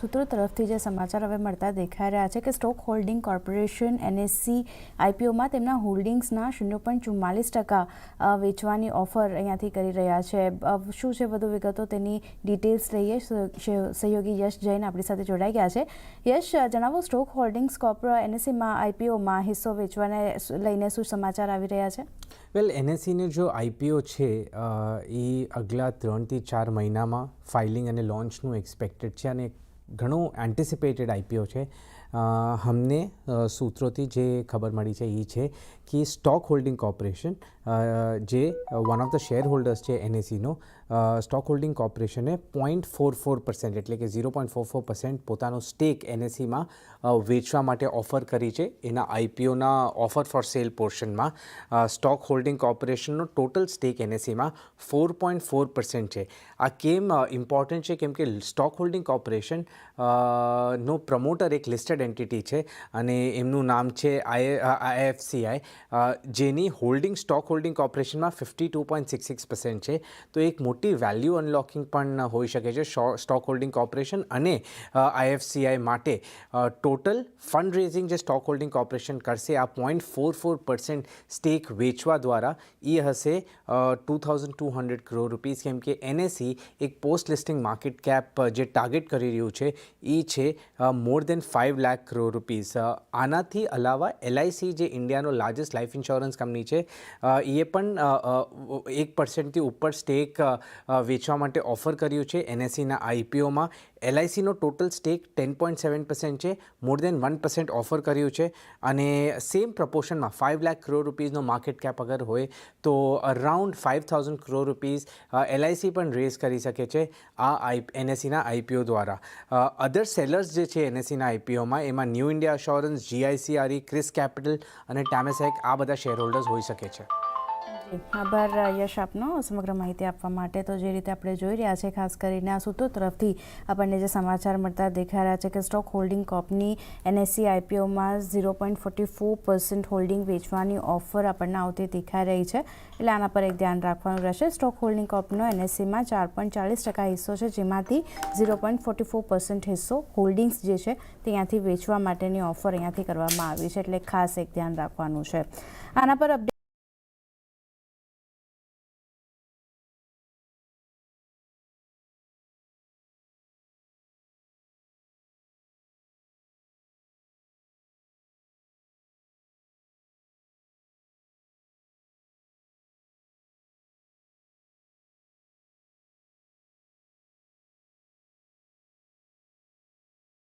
સૂત્રો તરફથી જે સમાચાર હવે મળતા દેખાઈ રહ્યા છે કે સ્ટોક હોલ્ડિંગ કોર્પોરેશન NSE IPOમાં તેમના હોલ્ડિંગ્સના 0.44% વેચવાની ઓફર અહીંયાથી કરી રહ્યા છે। શું છે વધુ વિગતો તેની ડિટેલ્સ લઈએ। સહયોગી યશ જૈન આપણી સાથે જોડાઈ ગયા છે। યશ, જણાવો, સ્ટોક હોલ્ડિંગ્સ NSEમાં IPOમાં હિસ્સો વેચવાને લઈને શું સમાચાર આવી રહ્યા છે? વેલ, NSEને જો IPO છે એ અગલા 3 થી 4 મહિનામાં ફાઇલિંગ અને લોન્ચનું એક્સપેક્ટેડ છે અને ઘણું એન્ટિસિપેટેડ IPO છે। અમને સૂત્રોથી જે ખબર મળી છે એ છે કે સ્ટોક હોલ્ડિંગ કોર્પોરેશન જે one of the share holders છે NSEનો, સ્ટોક હોલ્ડિંગ કોર્પોરેશને 0.44% એટલે કે 0.44% પોતાનો સ્ટેક NSEમાં વેચવા માટે ઓફર કરી છે। એના IPOના ઓફર ફોર સેલ પોર્શનમાં સ્ટોક હોલ્ડિંગ કોર્પોરેશનનો ટોટલ સ્ટેક NSEમાં 4.4% છે। આ કેમ ઇમ્પોર્ટન્ટ છે? કેમ કે સ્ટોક હોલ્ડિંગ કોર્પોરેશન નો પ્રમોટર એક લિસ્ટેડ એન્ટિટી છે અને એમનું નામ છે IFCI, જેની હોલ્ડિંગ સ્ટોક હોલ્ડિંગ કોર્પોરેશનમાં 52.66% છે। તો એક મોટી વેલ્યુ અનલોકિંગ પણ હોઈ શકે છે સ્ટોક હોલ્ડિંગ કોર્પોરેશન અને IFCI માટે। ટોટલ ફંડ રેઝિંગ જે સ્ટોક હોલ્ડિંગ કોર્પોરેશન કરશે આ 0.44% સ્ટેક વેચવા દ્વારા એ હશે 2200 કરોડ રૂપીસ। કેમ કે NSE એક પોસ્ટ લિસ્ટિંગ માર્કેટ કેપ જે ટાર્ગેટ કરી રહ્યું છે એ છે મોર દેન 5 લાખ કરોડ રૂપીસ। આનાથી અલાવા LIC જે ઇન્ડિયાનો લાર્જેસ્ટ લાઈફ ઇન્સ્યોરન્સ કંપની છે એ પણ 1%થી ઉપર સ્ટેક વેચવા માટે ઓફર કર્યું છે NSEના IPOમાં। LICનો ટોટલ સ્ટેક 10.7% છે, મોર દેન 1% ઓફર કર્યું છે અને સેમ પ્રપોર્શનમાં 5 લાખ કરોડ રૂપીસનો માર્કેટ કેપ અગર હોય તો અરાઉન્ડ 5000 કરોડ રૂપીસ LIC પણ રેઝ કરી શકે છે આ NSEના IPO દ્વારા। અધર સેલર્સ જે છે NSEના IPOમાં એમાં New India Assurance, GIC RE, Chrys Capital અને ટેમેસેક આ બધા શેર હોલ્ડર્સ હોઈ શકે છે। આભાર યશ આપનો સમગ્ર માહિતી આપવા માટે। તો જે રીતે આપણે જોઈ રહ્યા છે, ખાસ કરીને આ સૂત્રો તરફથી આપણને જે સમાચાર મળતા દેખાઈ રહ્યા છે કે સ્ટોક હોલ્ડિંગ કોર્પની NSE IPOમાં 0.44% હોલ્ડિંગ વેચવાની ઓફર આપણને આવતી દેખાઈ રહી છે, એટલે આના પર એક ધ્યાન રાખવાનું રહેશે। સ્ટોક હોલ્ડિંગ કોર્પનો NSEમાં 4.40% હિસ્સો છે, જેમાંથી 0.44% હિસ્સો હોલ્ડિંગ્સ જે છે તે ત્યાંથી વેચવા માટેની ઓફર અહીંયાથી કરવામાં આવી છે, એટલે ખાસ એક ધ્યાન રાખવાનું છે આના પર।